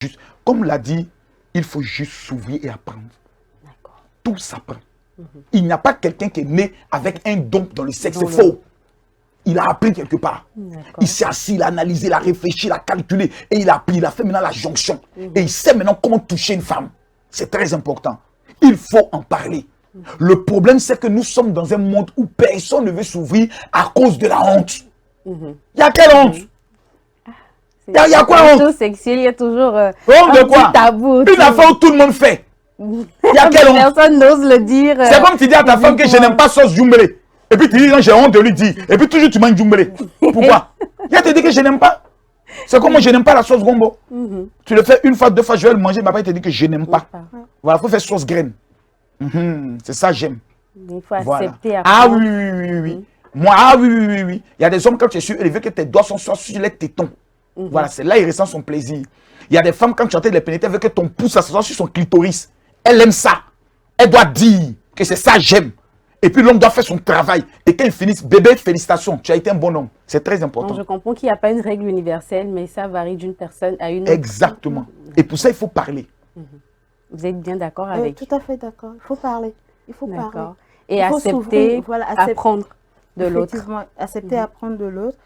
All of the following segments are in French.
juste, comme l'a dit, il faut juste s'ouvrir et apprendre. Tout s'apprend. Il n'y a pas quelqu'un qui est né avec un don dans le sexe, c'est faux. Il a appris quelque part. Il s'est assis, il a analysé, il a réfléchi, il a calculé et il a appris, il a fait maintenant la jonction. Et il sait maintenant comment toucher une femme. C'est très important. Il faut en parler. Le problème, c'est que nous sommes dans un monde où personne ne veut s'ouvrir à cause de la honte. Il y a quelle honte? Il y a quoi honte? Sexuel, il y a toujours honte de quoi? Tabou. Une affaire où tout le monde fait. Il y a quelle honte? Personne n'ose le dire. C'est comme tu dis à ta femme que je n'aime pas sauce djumblé. Et puis tu dis, j'ai honte de lui dire. Et puis toujours tu manges djumblé. Pourquoi? Il a te dit que je n'aime pas. C'est comme moi, je n'aime pas la sauce gombo. Tu le fais une fois, deux fois, je vais le manger. Mais après, il te dit que je n'aime pas. Voilà, il faut faire sauce graine. C'est ça, j'aime. Il faut accepter après. Ah oui. Moi, ah oui. Il y a des hommes, quand tu es sûr, ils veulent que tes doigts soient sur les tétons. Voilà, c'est là il ressent son plaisir. Il y a des femmes, quand tu es en train de les pénétrer, elle veut que ton pouce soit sur son clitoris. Elle aime ça. Elle doit dire que c'est ça, j'aime. Et puis l'homme doit faire son travail. Et quand il finisse, bébé, félicitations, tu as été un bon homme. C'est très important. Donc, je comprends qu'il n'y a pas une règle universelle, mais ça varie d'une personne à une autre. Exactement. Et pour ça, il faut parler. Vous êtes bien d'accord avec? Tout à fait d'accord. Il faut parler. Il faut parler. Et accepter, apprendre de l'autre. Effectivement, accepter, apprendre de l'autre.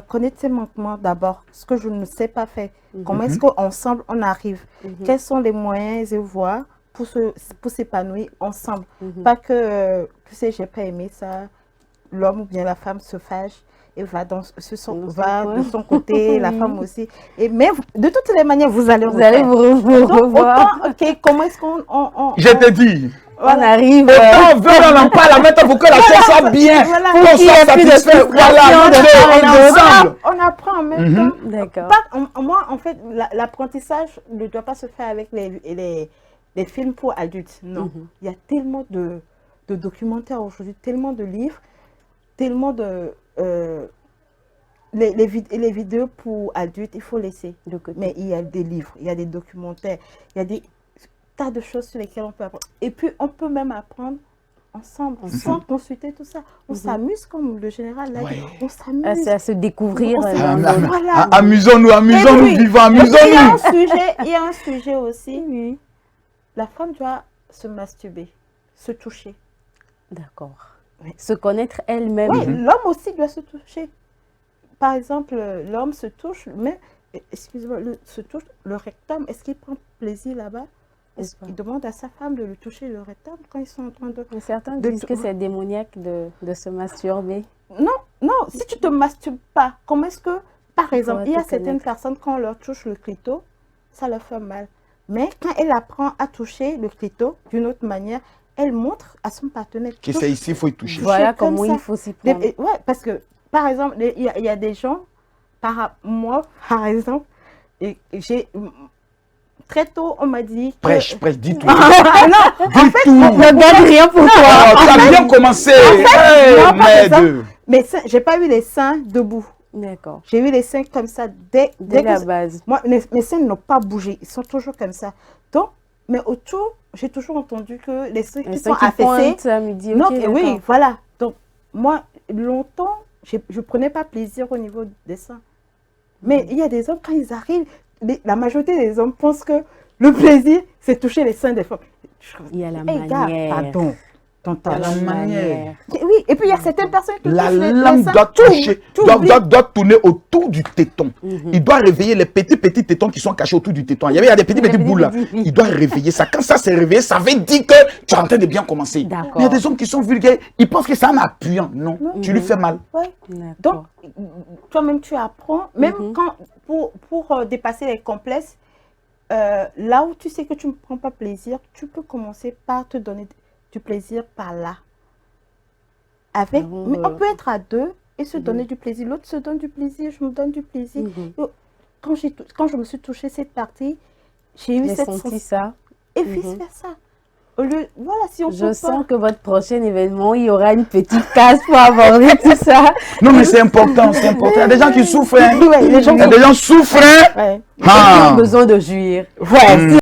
Connaître ses manquements d'abord, ce que je ne sais pas faire. Comment est-ce qu'ensemble on arrive? Quels sont les moyens et voies pour s'épanouir ensemble? Pas que, tu sais, j'ai pas aimé ça, l'homme ou bien la femme se fâche et va de son côté, la femme aussi. Mais de toutes les manières, vous allez vous revoir. Ok, comment est-ce qu'on... Je te dis. On arrive. On veut, on en parle, maintenant, pour que la chose soit bien. Qu'on soit satisfait. Voilà, on apprend en même temps. D'accord. Moi, en fait, l'apprentissage ne doit pas se faire avec les films pour adultes. Non. Il y a tellement de documentaires aujourd'hui, tellement de livres, tellement de... les vidéos pour adultes, il faut laisser de côté. Mais il y a des livres, il y a des documentaires, il y a des tas de choses sur lesquelles on peut apprendre. Et puis, on peut même apprendre ensemble, sans consulter tout ça. On s'amuse, comme le général l'a dit. On s'amuse. À se découvrir. Amusons-nous, vivons, amusons-nous. Il y a un sujet aussi. La femme doit se masturber, se toucher. D'accord. Se connaître elle-même. Oui, l'homme aussi doit se toucher. Par exemple, l'homme se touche, mais, excusez-moi, se touche le rectum. Est-ce qu'il prend plaisir là-bas? Il demande à sa femme de lui toucher le rectum quand ils sont en train de... Certains disent que c'est démoniaque de se masturber. Non, si tu ne te masturbes pas, comment est-ce que... Par exemple, il y a certaines personnes, quand on leur touche le clito, ça leur fait mal. Mais quand elle apprend à toucher le clito d'une autre manière, elle montre à son partenaire que c'est ici, il faut y toucher. Voilà comment il faut s'y prendre. Oui, parce que, par exemple, il y a des gens, moi, par exemple, j'ai... Très tôt, on m'a dit... Prêche, dis tout. Non, en fait, ne donne rien pour toi. Tu as bien commencé. Mais j'ai pas eu les seins debout. D'accord. J'ai eu les seins comme ça dès la base. Moi, mes seins n'ont pas bougé. Ils sont toujours comme ça. Donc, mais autour, j'ai toujours entendu que les seins qui sont affaissés... Oui, voilà. Donc, moi, longtemps, je ne prenais pas plaisir au niveau des seins. Mais il y a des hommes, quand ils arrivent... La majorité des hommes pensent que le plaisir, c'est toucher les seins des femmes. Il y a la manière. Pardon. La manière. Oui, et puis il y a certaines personnes qui la langue doit toucher, doit tourner autour du téton. Il doit réveiller les petits tétons qui sont cachés autour du téton. Il y a des petits boules là. Il doit réveiller ça. Quand ça s'est réveillé, ça veut dire que tu es en train de bien commencer. Il y a des hommes qui sont vulgaires. Ils pensent que c'est en appuyant. Non, tu lui fais mal. Donc, toi-même, tu apprends. Même quand, pour dépasser les complexes, là où tu sais que tu ne prends pas plaisir, tu peux commencer par te donner du plaisir par là. Mais on peut être à deux et se donner du plaisir. L'autre se donne du plaisir, je me donne du plaisir. Quand je me suis touchée cette partie, j'ai eu cette sensation. Et vice-versa. Voilà, si on Je sens que votre prochain événement, il y aura une petite case pour aborder tout ça. Non, mais c'est important, c'est important. Il y a des gens qui souffrent. Il y a des gens souffrent. Ils ont besoin de jouir. Ouais.